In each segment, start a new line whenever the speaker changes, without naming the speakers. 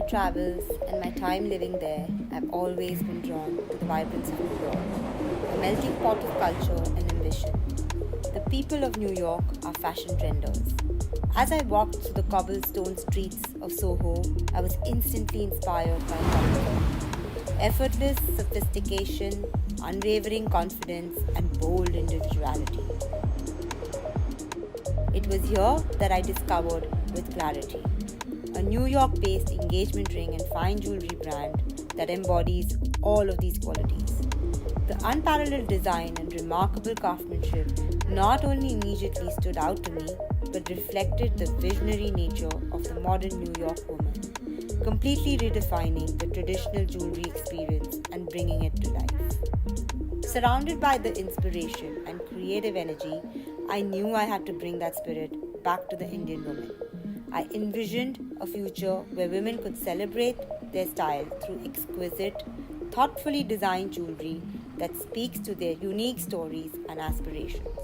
travels and my time living there, I've always been drawn to the vibrance of New York, a melting pot of culture and ambition. The people of New York are fashion trenders. As I walked through the cobblestone streets of Soho, I was instantly inspired by culture. Effortless sophistication, unwavering confidence, and bold individuality. It was here that I discovered With Clarity, a New York-based engagement ring and fine jewelry brand that embodies all of these qualities. The unparalleled design and remarkable craftsmanship not only immediately stood out to me, but reflected the visionary nature of the modern New York woman, completely redefining the traditional jewelry experience and bringing it to life. Surrounded by the inspiration and creative energy, I knew I had to bring that spirit back to the Indian woman. I envisioned a future where women could celebrate their style through exquisite, thoughtfully designed jewelry that speaks to their unique stories and aspirations.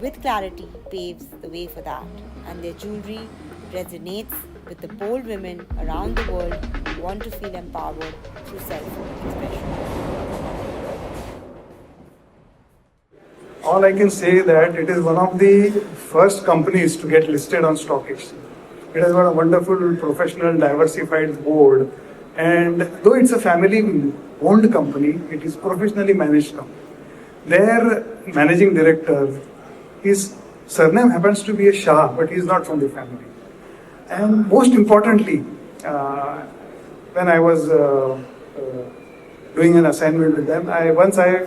With Clarity paves the way for that, and their jewelry resonates with the bold women around the world who want to feel empowered through self-expression.
All I can say that it is one of the first companies to get listed on stock exchange. It has got a wonderful, professional, diversified board, and though it's a family-owned company, it is professionally managed company. Their managing director, his surname happens to be a Shah, but he is not from the family. And most importantly, when I was doing an assignment with them, once I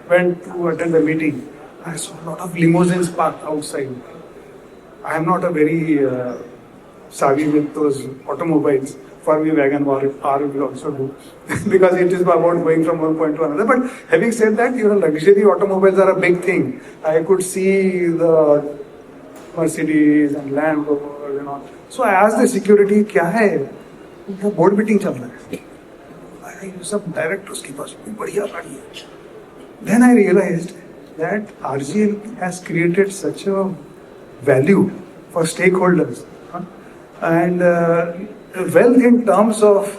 went to attend a meeting. I saw a lot of limousines parked outside. I am not a very savvy with those automobiles. For me, wagon car will also do because it is about going from one point to another. But having said that, luxury automobiles are a big thing. I could see the Mercedes and Land Rover, So I asked the security, क्या है? वो board meeting चल रहा है. सब direct उसके पास बढ़िया गाड़ी है. Then I realized that RGL has created such a value for stakeholders, and wealth in terms of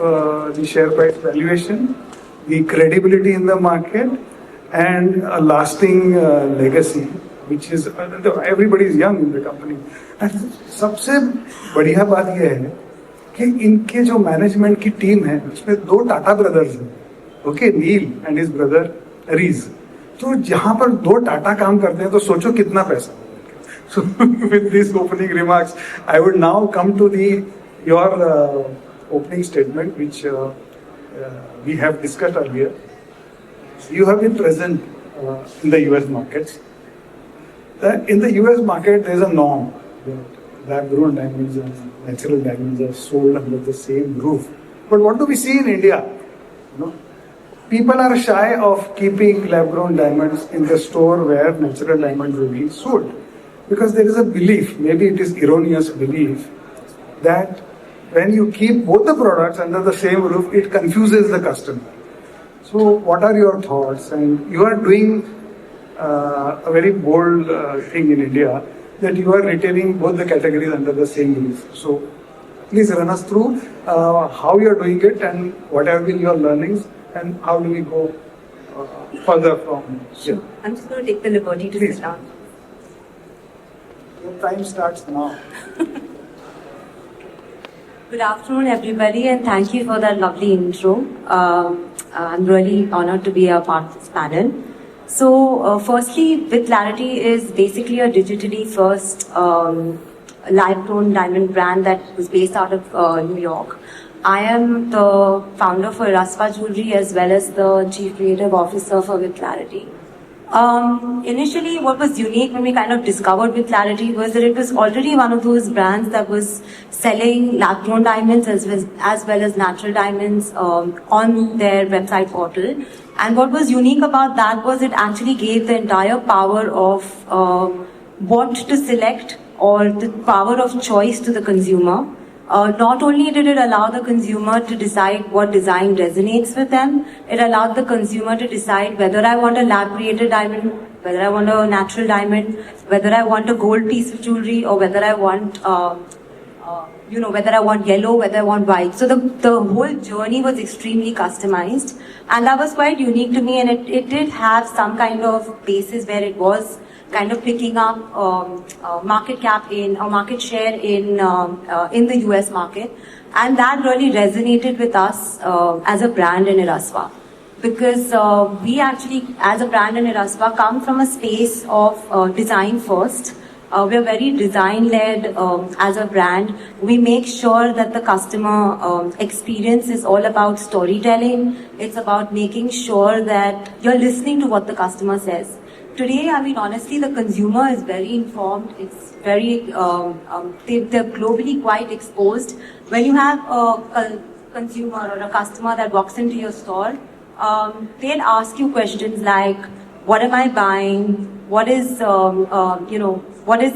the share price valuation, the credibility in the market, and a lasting legacy, which is everybody is young in the company. And सबसे बढ़िया बात यह है कि इनके जो management की team है उसमें 2 टाटा ब्रदर्स हैं, okay, Neel and his brother Reese. तो जहां पर 2 टाटा काम करते हैं तो सोचो कितना पैसा. So with these opening remarks, I would now come to your opening statement, which we have discussed earlier. You have been present in the US markets. In the US market, there is a norm that lab-grown diamonds and natural diamonds are sold under the same roof. But what do we see in India? People are shy of keeping lab-grown diamonds in the store where natural diamonds will be sold. Because there is a belief, maybe it is erroneous belief, that when you keep both the products under the same roof, it confuses the customer. So what are your thoughts? And you are doing a very bold thing in India, that you are retailing both the categories under the same roof. So please run us through how you are doing it and what have been your learnings and how do we go further from here.
I'm just going to take the liberty to sit down.
Your time starts now.
Good afternoon, everybody, and thank you for that lovely intro. I'm really honored to be a part of this panel. So, firstly, With Clarity is basically a digitally first lab-grown diamond brand that was based out of New York. I am the founder for Irasva Jewellery as well as the Chief Creative Officer for With Clarity. Initially, what was unique when we kind of discovered With Clarity was that it was already one of those brands that was selling lab-grown diamonds as well as natural diamonds on their website portal. And what was unique about that was it actually gave the entire power of what to select or the power of choice to the consumer. Not only did it allow the consumer to decide what design resonates with them, it allowed the consumer to decide whether I want a lab-created diamond, whether I want a natural diamond, whether I want a gold piece of jewelry, or whether I want whether I want yellow, whether I want white. So the whole journey was extremely customized, and that was quite unique to me, and it did have some kind of basis where it was kind of picking up market cap in or market share in the US market, and that really resonated with us as a brand in Irasva. Because we actually, as a brand in Irasva, come from a space of design first. We're very design-led as a brand. We make sure that the customer experience is all about storytelling. It's about making sure that you're listening to what the customer says. Today, I mean, honestly, the consumer is very informed. It's very, they're globally quite exposed. When you have a consumer or a customer that walks into your store, they'll ask you questions like, what am I buying? What is what is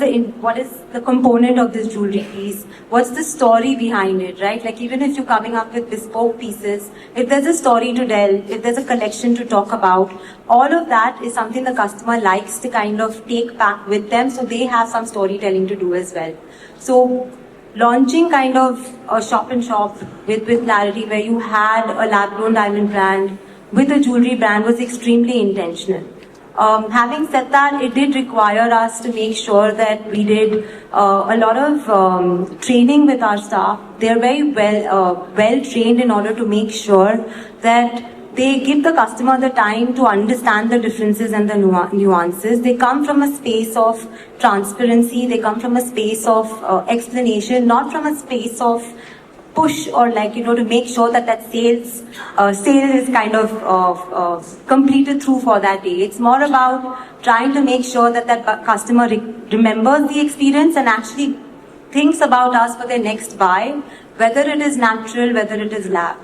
the component of this jewelry piece? What's the story behind it, right? Like even if you're coming up with bespoke pieces, if there's a story to tell, if there's a collection to talk about, all of that is something the customer likes to kind of take back with them, so they have some storytelling to do as well. So launching kind of a shop and shop with Clarity, where you had a lab-grown diamond brand with a jewelry brand, was extremely intentional. Having said that, it did require us to make sure that we did a lot of training with our staff. They're very well trained in order to make sure that they give the customer the time to understand the differences and the nuances. They come from a space of transparency. They come from a space of explanation, not from a space of push or to make sure that sale is kind of completed through for that day. It's more about trying to make sure that customer remembers the experience and actually thinks about us for their next buy, whether it is natural, whether it is lab.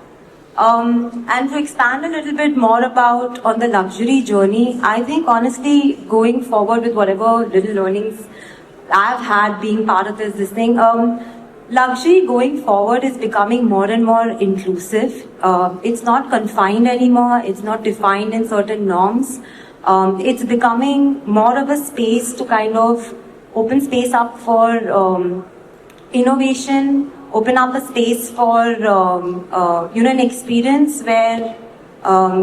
And to expand a little bit more about on the luxury journey, I think honestly going forward with whatever little learnings I've had being part of this thing, luxury going forward is becoming more and more inclusive. It's not confined anymore. It's not defined in certain norms. It's becoming more of a space to kind of open space up for innovation, open up a space for an experience where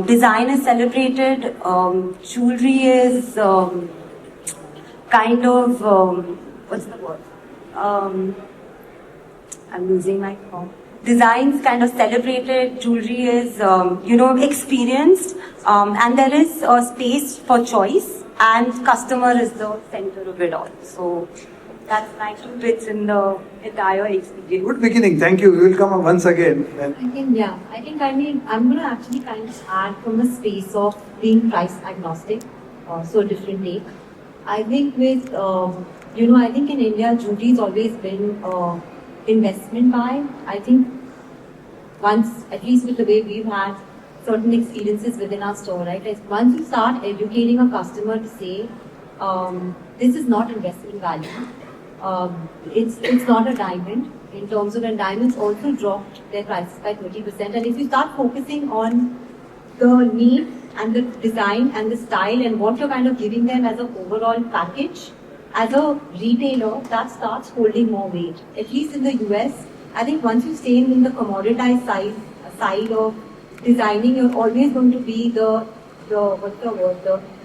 design is celebrated, jewelry is kind of what's the word? I'm losing my phone. Design's kind of celebrated, jewelry is, experienced, and there is a space for choice, and customer is the center of it all. So that's my 2 bits in the entire experience.
Good beginning. Thank you. We will come once again.
I'm going to actually kind of add from a space of being price agnostic, so a different take. I think with, I think in India, jewelry has always been investment buy. I think once, at least with the way we've had certain experiences within our store, right? Like once you start educating a customer to say, this is not investment value. It's not a diamond. In terms of, and diamonds also dropped their prices by 30%. And if you start focusing on the need and the design and the style and what you're kind of giving them as an overall package, as a retailer, that starts holding more weight. At least in the US, I think once you stay in the commoditized side of designing, you're always going to be the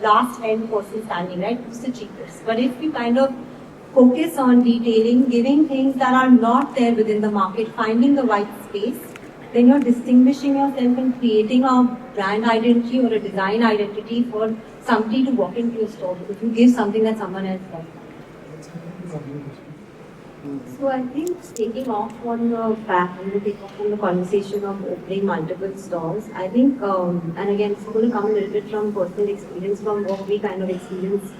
last end person standing, right? Who's the cheapest? But if you kind of focus on detailing, giving things that are not there within the market, finding the right space, then you're distinguishing yourself and creating a brand identity or a design identity for somebody to walk into your store because you give something that someone else does. So I think taking off on the conversation of opening multiple stores, I think, and again, it's going to come a little bit from personal experience, from what we kind of experience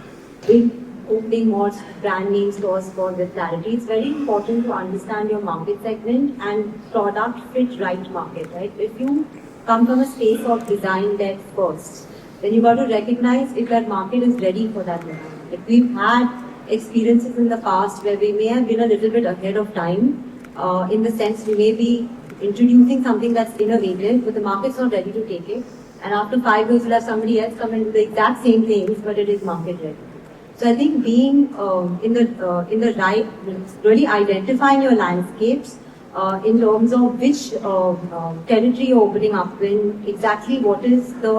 with opening more brand name stores for with Clarity. It's very important to understand your market segment and product fit right market, right? If you come from a space of design led first, then you got to recognize if that market is ready for that design. If we've had experiences in the past where we may have been a little bit ahead of time, in the sense we may be introducing something that's innovative, but the market's not ready to take it. And after 5 years, we'll have somebody else come and do the exact same things, but it is market ready. So I think being in the right, really identifying your landscapes in terms of which territory you're opening up in, exactly what is the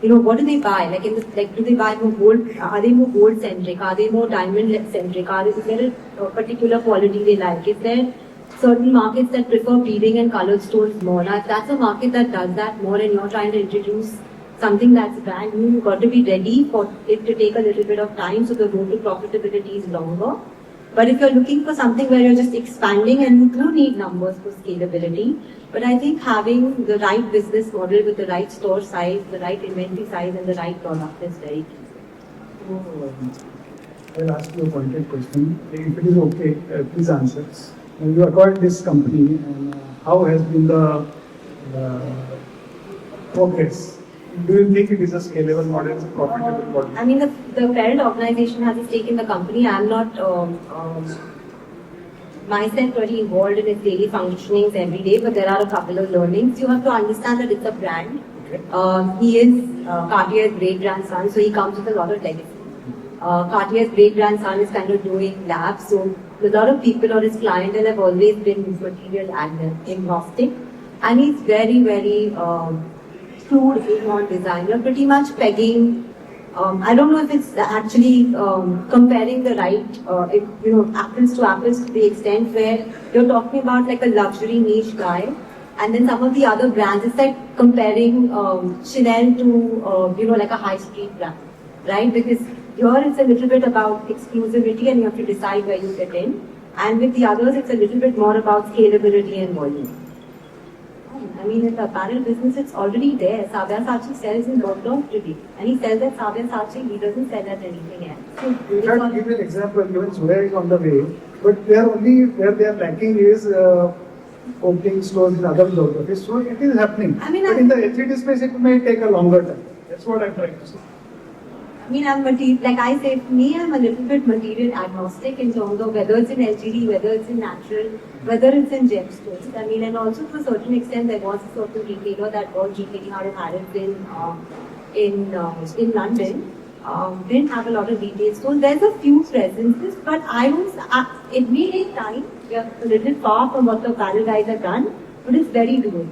what do they buy? Like do they buy more gold? Are they more gold centric? Are they more diamond centric? Is there a particular quality they like? Is there certain markets that prefer beading and colored stones more? Now, if that's a market that does that more, and you're trying to introduce something that's brand new, you've got to be ready for it to take a little bit of time, so the road to profitability is longer. But if you're looking for something where you're just expanding, and you do need numbers for scalability, but I think having the right business model with the right store size, the right inventory size, and the right product is very key.
So, I'll ask you a pointed question. If it is okay, please answer. You acquired this company, and how has been the progress? Do you think it is a scalable model, a profitable model?
I mean, the parent organization has a stake in the company. I'm not myself really involved in its daily functionings every day, but there are a couple of learnings. You have to understand that it's a brand.
Okay.
He is Cartier's great grandson, so he comes with a lot of legacy. Cartier's great grandson is kind of doing labs, so a lot of people or his clientele have always been material agnostic, and he's very, very clued in on designer, pretty much pegging. I don't know if it's actually comparing the right, apples to apples to the extent where you're talking about like a luxury niche guy, and then some of the other brands, it's like comparing Chanel to like a high street brand, right? Because here it's a little bit about exclusivity and you have to decide where you fit in, and with the others it's a little bit more about scalability and volume. I mean, in the apparel business, it's already there. Sabyasachi sells in London today. And he sells at Sabyasachi, he doesn't sell at anything else.
You have to give an example, even Zoya is on the way, but they are only, where they are lacking is opening stores in other geographies. So it is happening.
I mean,
but in the LGD space, it may take a longer time. That's what I'm trying to say.
I mean, like I say, for me, I'm a little bit material agnostic in terms of whether it's in LGD, whether it's in natural, whether it's in gemstones. I mean, and also to a certain extent, there was a certain retailer that was retailing out of Harrods in London. Didn't have a lot of retail stores. There's a few presences, but it may take time. We are a little far from what the apparel guys have done, but it's very doable.